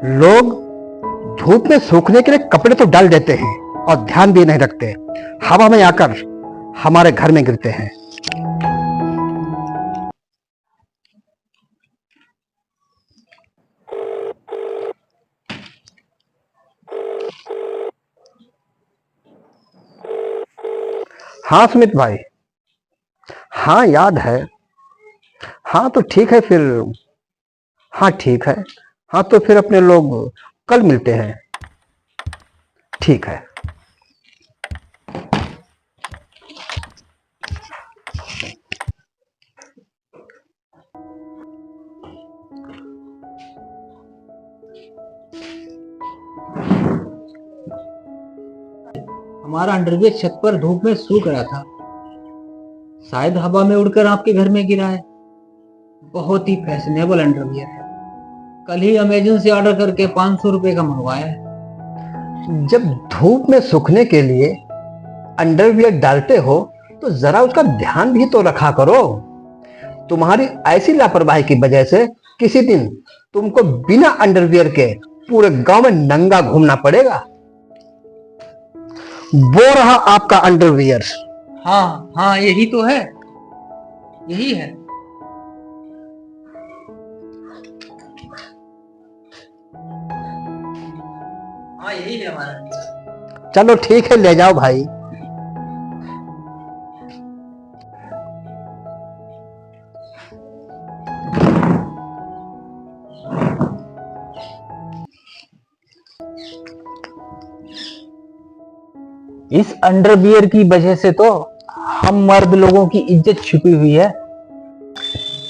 लोग धूप में सूखने के लिए कपड़े तो डाल देते हैं और ध्यान भी नहीं रखते, हवा में आकर हमारे घर में गिरते हैं। हाँ सुमित भाई, हाँ याद है। हाँ तो ठीक है फिर। हाँ ठीक है। हाँ तो फिर अपने लोग कल मिलते हैं। ठीक है। हमारा अंडरवियर छत पर धूप में सूख रहा था। शायद हवा में उड़कर आपके घर में गिरा है। बहुत ही फैशनेबल अंडरवियर है। कल ही अमेजन से ऑर्डर करके 500 रुपए का मंगवाया है। जब धूप में सूखने के लिए अंडरवियर डालते हो तो जरा उसका ध्यान भी तो रखा करो। तुम्हारी ऐसी लापरवाही की वजह से किसी दिन तुमको बिना अंडरवियर के पूरे गांव में नंगा घूमना पड़ेगा। वो रहा आपका अंडरवियर। हाँ हाँ, यही तो है, यही है। हाँ यही है हमारा। चलो ठीक है, ले जाओ भाई। इस अंडरवियर की वजह से तो हम मर्द लोगों की इज्जत छुपी हुई है।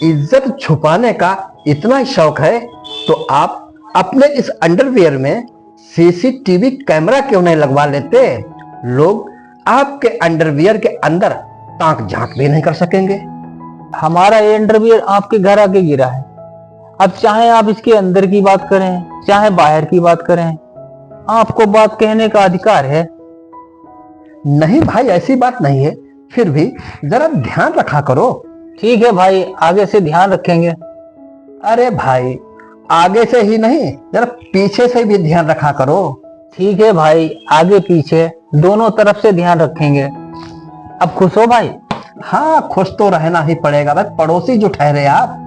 इज्जत छुपाने का इतना ही शौक है तो आप अपने इस अंडरवियर में सीसीटीवी कैमरा क्यों नहीं लगवा लेते? लोग आपके अंडरवियर के अंदर ताक झांक भी नहीं कर सकेंगे। हमारा ये अंडरवियर आपके घर आके गिरा है। अब चाहे आप इसके अंदर की बात करें चाहे बाहर की बात करें, आपको बात कहने का अधिकार है। नहीं भाई, ऐसी बात नहीं है, फिर भी जरा ध्यान रखा करो। ठीक है भाई, आगे से ध्यान रखेंगे। अरे भाई, आगे से ही नहीं, जरा पीछे से भी ध्यान रखा करो। ठीक है भाई, आगे पीछे दोनों तरफ से ध्यान रखेंगे। अब खुश हो भाई? हाँ, खुश तो रहना ही पड़ेगा भाई, पड़ोसी जो ठहरे आप।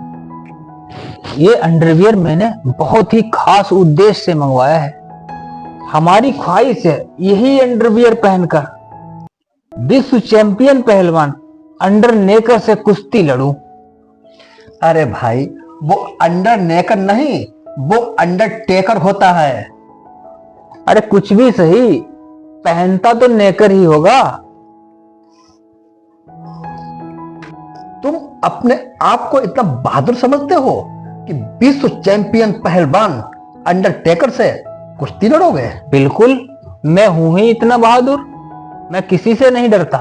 ये अंडरवियर मैंने बहुत ही खास उद्देश्य से मंगवाया है। हमारी ख्वाहिश है यही अंडरवियर पहनकर विश्व चैंपियन पहलवान अंडर नेकर से कुश्ती लड़ूं। अरे भाई, वो अंडर नेकर नहीं, वो अंडरटेकर होता है। अरे कुछ भी सही, पहनता तो नेकर ही होगा। तुम अपने आप को इतना बहादुर समझते हो कि विश्व चैंपियन पहलवान अंडरटेकर से कुश्ती लड़ोगे? बिल्कुल, मैं हूं ही इतना बहादुर, मैं किसी से नहीं डरता।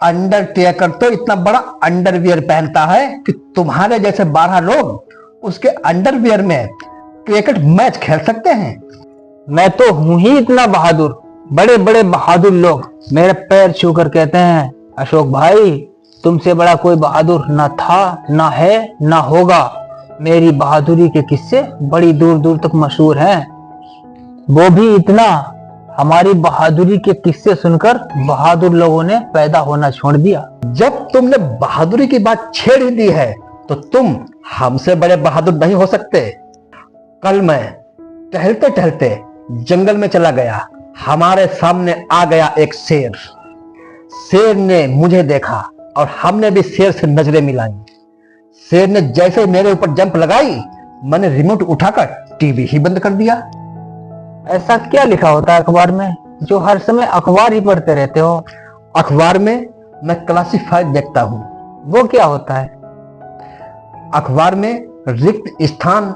अंडरटेकर तो इतना बड़ा अंडरवियर पहनता है कि तुम्हारे जैसे 12 लोग उसके अंडरवियर में क्रिकेट मैच खेल सकते हैं। मैं तो हूं ही इतना बहादुर, बड़े बड़े बहादुर लोग मेरे पैर छूकर कहते हैं, अशोक भाई तुमसे बड़ा कोई बहादुर ना था, ना है, ना होगा। मेरी बहादुरी के किस्से बड़ी दूर दूर तक मशहूर हैं। वो भी इतना, हमारी बहादुरी के किस्से सुनकर बहादुर लोगों ने पैदा होना छोड़ दिया। जब तुमने बहादुरी की बात छेड़ ही दी है तो तुम हमसे बड़े बहादुर नहीं हो सकते। कल मैं टहलते टहलते जंगल में चला गया, हमारे सामने आ गया एक शेर। शेर ने मुझे देखा और हमने भी शेर से नजरें मिलाई। शेर ने जैसे मेरे ऊपर जंप लगाई, मैंने रिमोट उठाकर टीवी ही बंद कर दिया। ऐसा क्या लिखा होता है अखबार में जो हर समय अखबार ही पढ़ते रहते हो? अखबार में मैं क्लासिफाइड देखता हूं। वो क्या होता है? अखबार में रिक्त स्थान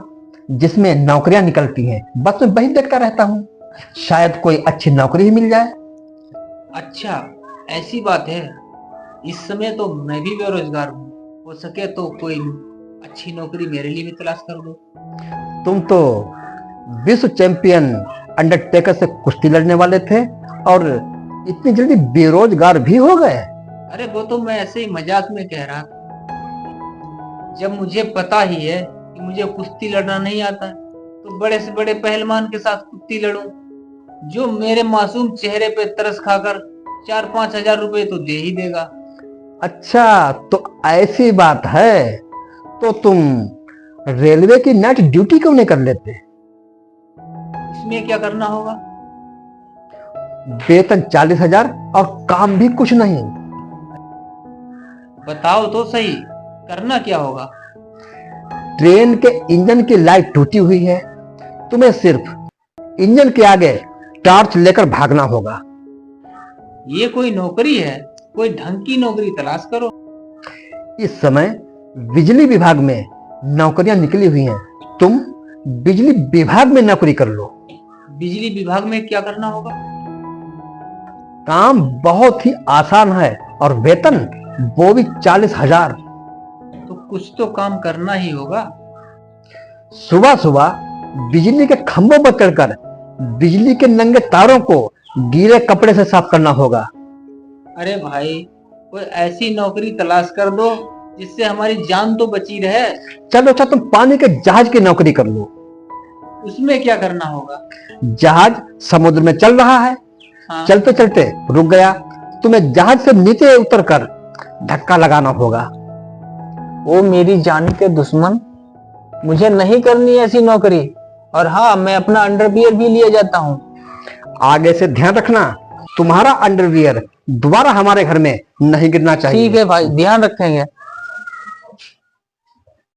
जिसमें नौकरियां निकलती हैं, बस मैं वही देखता रहता हूं, शायद कोई अच्छी नौकरी ही मिल जाए। अच्छा, ऐसी बात है। इस समय तो मैं भी बेरोजगार हूँ, हो सके तो कोई अच्छी नौकरी मेरे लिए भी तलाश कर दो। तुम तो विश्व चैंपियन अंडरटेकर से कुश्ती लड़ने वाले थे और इतनी जल्दी बेरोजगार भी हो गए? अरे वो तो मैं ऐसे ही मजाक में कह रहा था। जब मुझे पता ही है कि मुझे कुश्ती लड़ना नहीं आता, तो बड़े से बड़े पहलवान के साथ कुश्ती लड़ूं, जो मेरे मासूम चेहरे पे तरस खाकर 4-5 हजार रुपए तो दे ही देगा। अच्छा, तो ऐसी बात है, तो तुम रेलवे की नाइट ड्यूटी क्यों नहीं कर लेते? इसमें क्या करना होगा? वेतन 40,000 और काम भी कुछ नहीं। बताओ तो सही, करना क्या होगा? ट्रेन के इंजन की लाइट टूटी हुई है, तुम्हें सिर्फ इंजन के आगे टॉर्च लेकर भागना होगा। ये कोई नौकरी है? कोई ढंग की नौकरी तलाश करो। इस समय बिजली विभाग में नौकरियां निकली हुई हैं, तुम बिजली विभाग में नौकरी कर लो। बिजली विभाग में क्या करना होगा? काम बहुत ही आसान है और वेतन वो भी 40,000। तो कुछ तो काम करना ही होगा। सुबह सुबह बिजली के खंभों पर चढ़कर बिजली के नंगे तारों को गीले कपड़े से साफ करना होगा। अरे भाई, कोई ऐसी नौकरी तलाश कर दो जिससे हमारी जान तो बची रहे। चलो अच्छा, तुम पानी के जहाज की नौकरी कर लो। उसमें क्या करना होगा? जहाज समुद्र में चल रहा है, हाँ। चलते चलते रुक गया, तुम्हें जहाज से नीचे उतरकर धक्का लगाना होगा। वो मेरी जान के दुश्मन, मुझे नहीं करनी ऐसी नौकरी। और हाँ, मैं अपना अंडरवियर भी लिए जाता हूँ। आगे से ध्यान रखना, तुम्हारा अंडरवियर दोबारा हमारे घर में नहीं गिरना चाहिए। ठीक है भाई, ध्यान रखेंगे।